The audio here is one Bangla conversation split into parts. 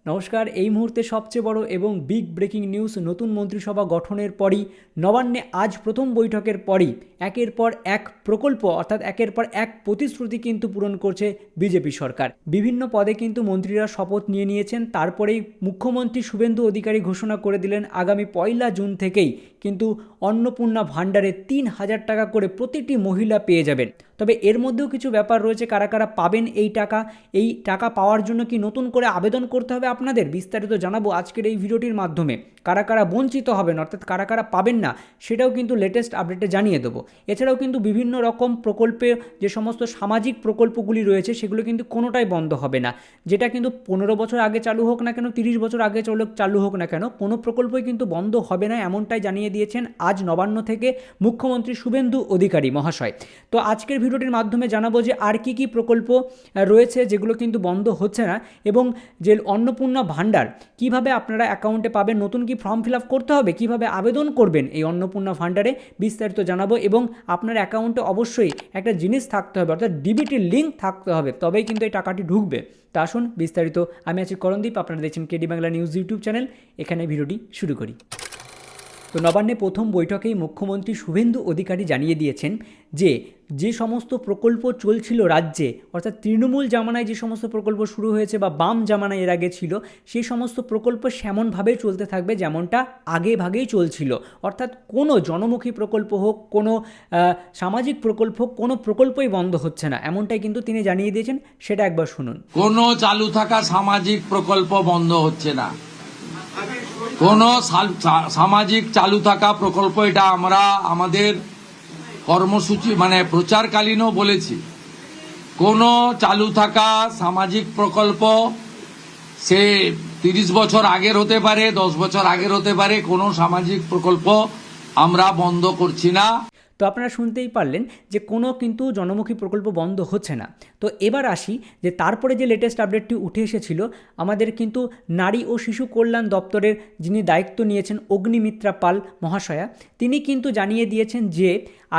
নমস্কার। এই মুহূর্তে সবচেয়ে বড় এবং বিগ ব্রেকিং নিউজ, নতুন মন্ত্রিসভা গঠনের পরই নবান্নে আজ প্রথম বৈঠকের পরই একের পর এক প্রকল্প অর্থাৎ একের পর এক প্রতিশ্রুতি কিন্তু পূরণ করছে বিজেপি সরকার। বিভিন্ন পদে কিন্তু মন্ত্রীরা শপথ নিয়ে নিয়েছেন। তারপরেই মুখ্যমন্ত্রী শুভেন্দু অধিকারী ঘোষণা করে দিলেন আগামী 1 জুন থেকেই কিন্তু অন্নপূর্ণা ভাণ্ডারে 3,000 টাকা করে প্রতিটি মহিলা পেয়ে যাবেন। তবে এর মধ্যেও কিছু ব্যাপার রয়েছে, কারা কারা পাবেন এই টাকা পাওয়ার জন্য কি নতুন করে আবেদন করতে হবে আপনাদের, বিস্তারিত জানাবো আজকের এই ভিডিওটির মাধ্যমে। কারা কারা বঞ্চিত হবেন অর্থাৎ কারা কারা পাবেন না সেটাও কিন্তু লেটেস্ট আপডেটে জানিয়ে দেবো। এছাড়াও কিন্তু বিভিন্ন রকম প্রকল্পে যে সমস্ত সামাজিক প্রকল্পগুলি রয়েছে সেগুলো কিন্তু কোনোটাই বন্ধ হবে না। যেটা কিন্তু 15 বছর আগে চালু হোক না কেন, 30 বছর আগে চালু হোক না কেন, কোনো প্রকল্পই কিন্তু বন্ধ হবে না, এমনটাই জানিয়ে দিয়েছেন আজ নবান্ন থেকে মুখ্যমন্ত্রী শুভেন্দু অধিকারী মহাশয়। তো আজকের ভিডিওটির মাধ্যমে জানাবো যে আর কি কি প্রকল্প রয়েছে যেগুলো কিন্তু বন্ধ হচ্ছে না, এবং যে অন্নপূর্ণা ভাণ্ডার কিভাবে আপনারা অ্যাকাউন্টে পাবেন, নতুন কি ফর্ম ফিল আপ করতে হবে, কিভাবে আবেদন করবেন এই অন্নপূর্ণা ভাণ্ডারে, বিস্তারিত জানাবো। এবং আপনার অ্যাকাউন্টে অবশ্যই একটা জিনিস থাকতে হবে অর্থাৎ ডিবিটির লিঙ্ক থাকতে হবে, তবেই কিন্তু এই টাকাটি ঢুকবে। তা আসুন বিস্তারিত, আমি আছি করণদীপ, আপনারা দেখছেন KD Bangla news YouTube channel. এখানে ভিডিওটি শুরু করি। তো নবান্নে প্রথম বৈঠকেই মুখ্যমন্ত্রী শুভেন্দু অধিকারী জানিয়ে দিয়েছেন যে সমস্ত প্রকল্প চলছিল রাজ্যে, অর্থাৎ তৃণমূল জামানায় যে সমস্ত প্রকল্প শুরু হয়েছে বা বাম জামানায় এর আগে ছিল, সেই সমস্ত প্রকল্প সেমনভাবেই চলতে থাকবে যেমনটা আগে ভাগেই চলছিল। অর্থাৎ কোনো জনমুখী প্রকল্প হোক, কোনো সামাজিক প্রকল্প হোক, কোনো প্রকল্পই বন্ধ হচ্ছে না, এমনটাই কিন্তু তিনি জানিয়ে দিয়েছেন। সেটা একবার শুনুন। কোনো চালু থাকা সামাজিক প্রকল্প বন্ধ হচ্ছে না। কোন সামাজিক চালু থাকা প্রকল্প, এটা আমরা আমাদের কর্মসূচি প্রচারকালীনও বলেছি। কোন চালু থাকা সামাজিক প্রকল্প সে 30 বছর আগের হতে পারে, 10 বছর আগের হতে পারে, কোনো সামাজিক প্রকল্প আমরা বন্ধ করছি না। তো আপনারা শুনতেই পারলেন যে কোনো কিন্তু জনমুখী প্রকল্প বন্ধ হচ্ছে না। তো এবার আসি যে তারপরে যে লেটেস্ট আপডেটটি উঠে এসেছিল, আমাদের কিন্তু নারী ও শিশু কল্যাণ দপ্তরের যিনি দায়িত্ব নিয়েছেন অগ্নিমিত্রা পাল মহাশয়া, তিনি কিন্তু জানিয়ে দিয়েছেন যে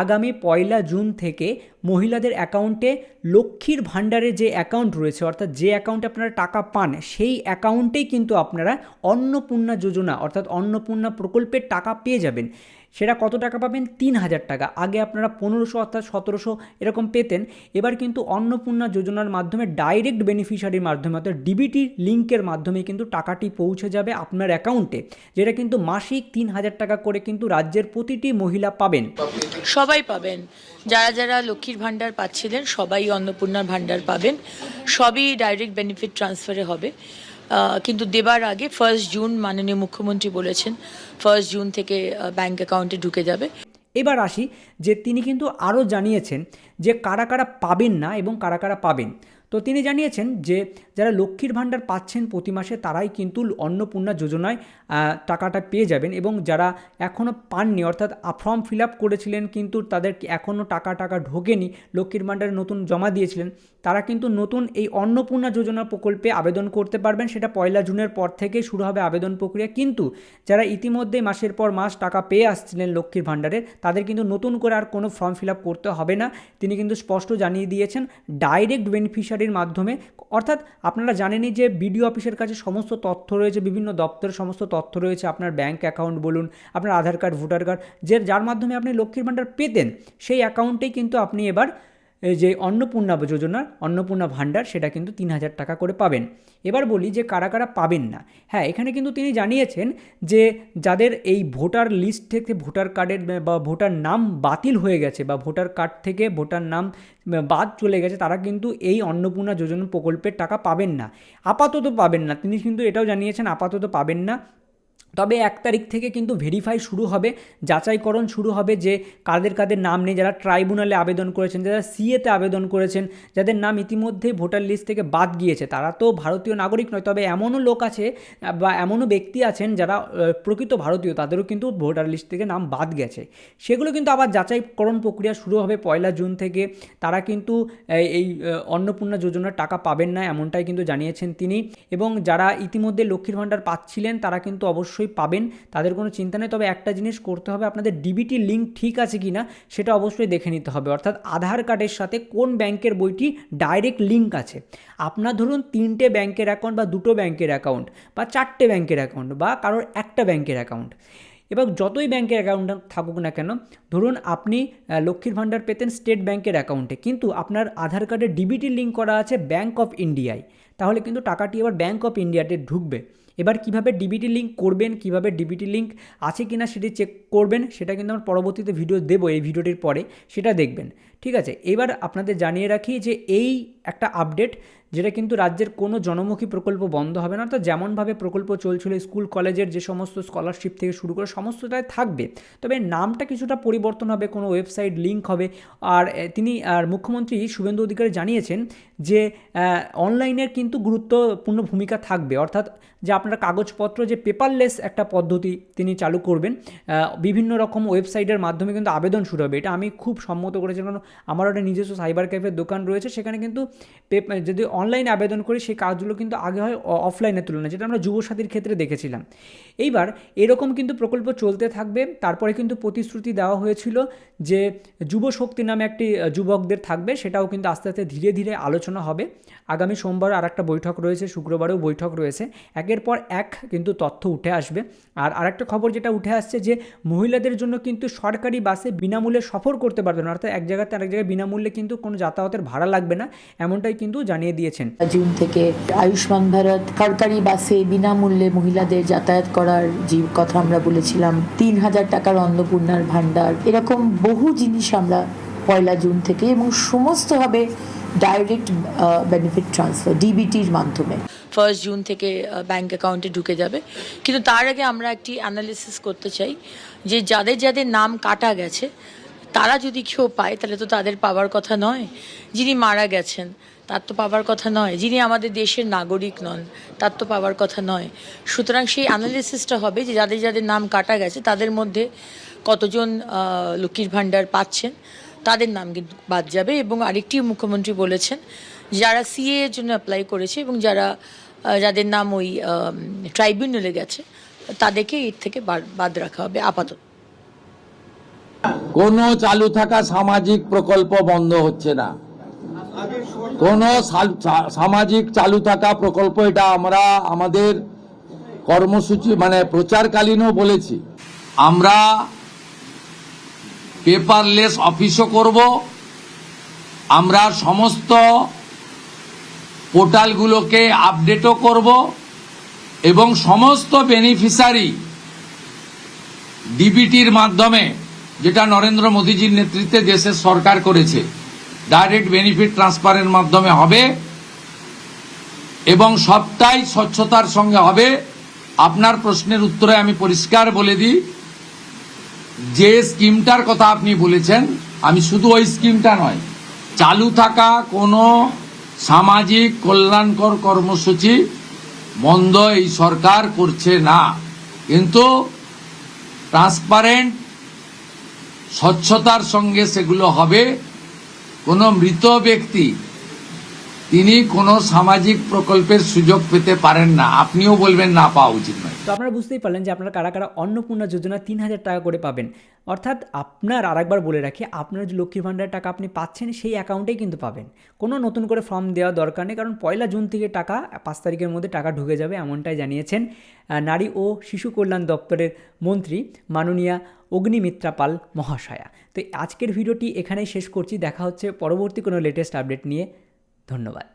আগামী 1 জুন থেকে মহিলাদের অ্যাকাউন্টে লক্ষ্মীর ভাণ্ডারের যে অ্যাকাউন্ট রয়েছে, অর্থাৎ যে অ্যাকাউন্টে আপনারা টাকা পান সেই অ্যাকাউন্টেই কিন্তু আপনারা অন্নপূর্ণা যোজনা অর্থাৎ অন্নপূর্ণা প্রকল্পের টাকা পেয়ে যাবেন। সেটা কত টাকা পাবেন? 3,000 টাকা। আগে আপনারা 1500 অর্থাৎ 1700 এরকম পেতেন। এবার কিন্তু অন্নপূর্ণা যোজনার মাধ্যমে ডাইরেক্ট বেনিফিশিয়ারির মাধ্যমে অর্থাৎ ডিবিটি লিঙ্কের মাধ্যমে কিন্তু টাকাটি পৌঁছে যাবে আপনার অ্যাকাউন্টে, যেটা কিন্তু মাসিক 3,000 টাকা করে কিন্তু রাজ্যের প্রতিটি মহিলা পাবেন। সবাই পাবেন, যারা যারা লক্ষ্মীর ভাণ্ডার পাচ্ছিলেন সবাই অন্নপূর্ণার ভাণ্ডার পাবেন। সবই ডাইরেক্ট বেনিফিট ট্রান্সফারে হবে, কিন্তু দেবার আগে 1 জুন মাননীয় মুখ্যমন্ত্রী বলেছেন 1 জুন থেকে ব্যাংক অ্যাকাউন্টে ঢুকে যাবে। এবার আসি যে তিনি কিন্তু আরও জানিয়েছেন যে কারা কারা পাবেন না এবং কারা কারা পাবেন। তো তিনি জানিয়েছেন যে যারা লক্ষ্মীর ভাণ্ডার পাচ্ছেন প্রতি মাসে তারাই কিন্তু অন্নপূর্ণা যোজনায় টাকাটা পেয়ে যাবেন, এবং যারা এখনও পাননি অর্থাৎ ফর্ম ফিল আপ করেছিলেন কিন্তু তাদের এখনও টাকা ঢোকেনি, লক্ষ্মীর ভাণ্ডারে নতুন জমা দিয়েছিলেন, তারা কিন্তু নতুন এই অন্নপূর্ণা যোজনা প্রকল্পে আবেদন করতে পারবেন। সেটা 1 জুনের পর থেকে শুরু হবে আবেদন প্রক্রিয়া। কিন্তু যারা ইতিমধ্যে মাসের পর মাস টাকা পেয়ে আসছিলেন লক্ষ্মীর ভাণ্ডারের, তাদের কিন্তু নতুন করে আর কোনো ফর্ম ফিল আপ করতে হবে না। তিনি কিন্তু স্পষ্ট জানিয়ে দিয়েছেন ডাইরেক্ট বেনিফিশিয়ারির মাধ্যমে। অর্থাৎ আপনারা জানেনই যে বিডিও অফিসের কাছে সমস্ত তথ্য রয়েছে, বিভিন্ন দপ্তরের সমস্ত তথ্য রয়েছে, আপনার ব্যাঙ্ক অ্যাকাউন্ট বলুন, আপনার আধার কার্ড, ভোটার কার্ড, যার মাধ্যমে আপনি লক্ষ্মীর ভাণ্ডার পেতেন, সেই অ্যাকাউন্টেই কিন্তু আপনি এবার যে অন্নপূর্ণা যোজনার অন্নপূর্ণা ভাণ্ডার সেটা কিন্তু 3,000 টাকা করে পাবেন। এবার বলি যে কারা কারা পাবেন না। হ্যাঁ, এখানে কিন্তু তিনি জানিয়েছেন যে যাদের এই ভোটার লিস্ট থেকে ভোটার কার্ডের বা ভোটার নাম বাতিল হয়ে গেছে বা ভোটার কার্ড থেকে ভোটার নাম বাদ চলে গেছে, তারা কিন্তু এই অন্নপূর্ণা যোজনা প্রকল্পের টাকা পাবেন না, আপাতত পাবেন না। তিনি কিন্তু এটাও জানিয়েছেন আপাতত পাবেন না। তবে 1 তারিখ থেকে কিন্তু ভেরিফাই শুরু হবে, যাচাইকরণ শুরু হবে যে কাদের কাদের নাম নেই, যারা ট্রাইব্যুনালে আবেদন করেছেন, যারা সিএতে আবেদন করেছেন, যাদের নাম ইতিমধ্যেই ভোটার লিস্ট থেকে বাদ গিয়েছে, তারা তো ভারতীয় নাগরিক নয়। তবে এমনও লোক আছে বা এমনও ব্যক্তি আছেন যারা প্রকৃত ভারতীয়, তাদেরও কিন্তু ভোটার লিস্ট থেকে নাম বাদ গেছে। সেগুলো কিন্তু আবার যাচাইকরণ প্রক্রিয়া শুরু হবে 1 জুন থেকে। তারা কিন্তু এই অন্নপূর্ণা যোজনার টাকা পাবেন না, এমনটাই কিন্তু জানিয়েছেন তিনি। এবং যারা ইতিমধ্যে লক্ষ্মীর ভাণ্ডার পাচ্ছিলেন তারা কিন্তু অবশ্যই অবশ্যই পাবেন, তাদের কোনো চিন্তা নেই। তবে একটা জিনিস করতে হবে, আপনাদের ডিবিটি লিঙ্ক ঠিক আছে কি না সেটা অবশ্যই দেখে নিতে হবে, অর্থাৎ আধার কার্ডের সাথে কোন ব্যাংকের বইটি ডাইরেক্ট লিঙ্ক আছে। আপনার ধরুন 3টে ব্যাংকের অ্যাকাউন্ট বা 2টো ব্যাংকের অ্যাকাউন্ট বা 4টে ব্যাংকের অ্যাকাউন্ট বা কারোর একটা ব্যাংকের অ্যাকাউন্ট, এবার যতই ব্যাংকের অ্যাকাউন্ট থাকুক না কেন, ধরুন আপনি লক্ষ্মীর ভাণ্ডার পেতেন স্টেট ব্যাংকের অ্যাকাউন্টে, কিন্তু আপনার আধার কার্ডে ডিবিটি লিঙ্ক করা আছে ব্যাংক অফ ইন্ডিয়ায়, তাহলে কিন্তু টাকাটি আবার ব্যাংক অফ ইন্ডিয়াতে ঢুকবে। এবার কিভাবে ডিবিটি লিঙ্ক করবেন, কিভাবে ডিবিটি লিঙ্ক আছে কিনা সেটি চেক করবেন, সেটা কিন্তু আমার পরবর্তীতে ভিডিও দেবো, এই ভিডিওটির পরে সেটা দেখবেন, ঠিক আছে। এবার আপনাদের জানিয়ে রাখি যে এই একটা আপডেট, যেটা কিন্তু রাজ্যের কোনো জনমুখী প্রকল্প বন্ধ হবে না, অর্থাৎ যেমনভাবে প্রকল্প চলছিল স্কুল কলেজের যে সমস্ত স্কলারশিপ থেকে শুরু করে সমস্তটাই থাকবে, তবে নামটা কিছুটা পরিবর্তন হবে, কোনো ওয়েবসাইট লিঙ্ক হবে। আর মুখ্যমন্ত্রী শুভেন্দু অধিকারী জানিয়েছেন যে অনলাইনের কিন্তু গুরুত্বপূর্ণ ভূমিকা থাকবে, অর্থাৎ যে আপনারা কাগজপত্র যে পেপারলেস একটা পদ্ধতি তিনি চালু করবেন, বিভিন্ন রকম ওয়েবসাইটের মাধ্যমে কিন্তু আবেদন শুরু হবে। এটা আমি খুব সম্মত করেছি, কারণ আমার একটা নিজস্ব সাইবার ক্যাফের দোকান রয়েছে, সেখানে কিন্তু যদি অনলাইনে আবেদন করি সেই কাজগুলো কিন্তু আগে হয় অফলাইনের তুলনায়, যেটা আমরা যুবসাথীর ক্ষেত্রে দেখেছিলাম। এইবার এরকম কিন্তু প্রকল্প চলতে থাকবে। তারপরে কিন্তু প্রতিশ্রুতি দেওয়া হয়েছিল যে যুব শক্তি নামে একটি যুবকদের থাকবে, সেটাও কিন্তু আস্তে আস্তে ধীরে ধীরে আলোচনা হবে। আগামী সোমবার আর একটা বৈঠক রয়েছে, শুক্রবারেও বৈঠক রয়েছে, একের পর এক কিন্তু তথ্য উঠে আসবে। আর আরেকটা খবর যেটা উঠে আসছে যে মহিলাদের জন্য কিন্তু সরকারি বাসে বিনামূল্যে সফর করতে পারবেন, অর্থাৎ এক জায়গাতে আরেক জায়গায় বিনামূল্যে কিন্তু কোনো যাতায়াতের ভাড়া লাগবে না, এমনটাই কিন্তু জানিয়ে দিয়েছেন। জুন থেকে আয়ুষ্মান ভারত সরকারি বাসে বিনামূল্যে মহিলাদের যাতায়াত করার যে কথা আমরা বলেছিলাম, 3,000 টাকার অন্নপূর্ণার ভান্ডার, এরকম বহু জিনিস আমরা 1 জুন থেকে, এবং সমস্ত হবে ডাইরেক্ট বেনিফিট ট্রান্সফার ডিবিটির মাধ্যমে 1 জুন থেকে ব্যাংক অ্যাকাউন্টে ঢুকে যাবে। কিন্তু তার আগে আমরা একটি অ্যানালিসিস করতে চাই যে যাদের যাদের নাম কাটা গেছে তারা যদি কেউ পায় তাহলে তো তাদের পাওয়ার কথা নয়, যিনি মারা গেছেন তার তো পাওয়ার কথা নয়, যিনি আমাদের দেশের নাগরিক নন তার তো পাওয়ার কথা নয়। সুতরাং সেই অ্যানালিসিসটা হবে যে যাদের যাদের নাম কাটা গেছে তাদের মধ্যে কতজন লক্ষ্মীর ভাণ্ডার পাচ্ছেন, তাদের নাম কিন্তু বাদ যাবে। এবং আরেকটি মুখ্যমন্ত্রী বলেছেন যারা সিএ এর জন্য অ্যাপ্লাই করেছে এবং যাদের নাম ওই ট্রাইব্যুনালে গেছে তাদেরকে এর থেকে বাদ রাখা হবে আপাতত। কোনো চালু থাকা সামাজিক প্রকল্প বন্ধ হচ্ছে না, কোনো সামাজিক চালু থাকা প্রকল্প, এটা আমরা আমাদের কর্মসূচি মানে প্রচারকালীনও বলেছি। আমরা পেপারলেস অফিসও করব, আমরা সমস্ত পোর্টালগুলোকে আপডেটও করব, এবং সমস্ত বেনিফিশিয়ারি ডিবিটির মাধ্যমে, যেটা নরেন্দ্র মোদীজির নেতৃত্বে দেশের সরকার করেছে, ডাইরেক্ট বেনিফিট ট্রান্সফারের মাধ্যমে হবে, এবং সবটাই স্বচ্ছতার সঙ্গে হবে। আপনার প্রশ্নের উত্তরে আমি পরিষ্কার বলে দিই, যে স্কিমটার কথা আপনি বলেছেন, আমি শুধু ওই স্কিমটা নয়, চালু থাকা কোনো সামাজিক কল্যাণকর কর্মসূচি বন্ধ এই সরকার করছে না, কিন্তু ট্রান্সপারেন্ট স্বচ্ছতার সঙ্গে সেগুলো হবে। কোনো মৃত ব্যক্তি তিনি কোনো সামাজিক প্রকল্পের সুযোগ পেতে পারেন না, আপনিও বলবেন না পাওয়া উচিত নয়। তো আপনারা বুঝতেই পারলেন যে আপনারা কারা কারা অন্নপূর্ণা যোজনা 3,000 টাকা করে পাবেন। অর্থাৎ আপনার আরেকবার বলে রাখি, আপনার যে লক্ষ্মীর ভাণ্ডার টাকা আপনি পাচ্ছেন সেই অ্যাকাউন্টেই কিন্তু পাবেন, কোনো নতুন করে ফর্ম দেওয়া দরকার নেই, কারণ 1 জুন থেকে টাকা 5 তারিখের মধ্যে টাকা ঢুকে যাবে, এমনটাই জানিয়েছেন নারী ও শিশু কল্যাণ দপ্তরের মন্ত্রী মাননীয়া অগ্নিমিত্রা পাল মহাশয়া। তো আজকের ভিডিওটি এখানেই শেষ করছি, দেখা হচ্ছে পরবর্তী কোনো লেটেস্ট আপডেট নিয়ে। ধন্যবাদ।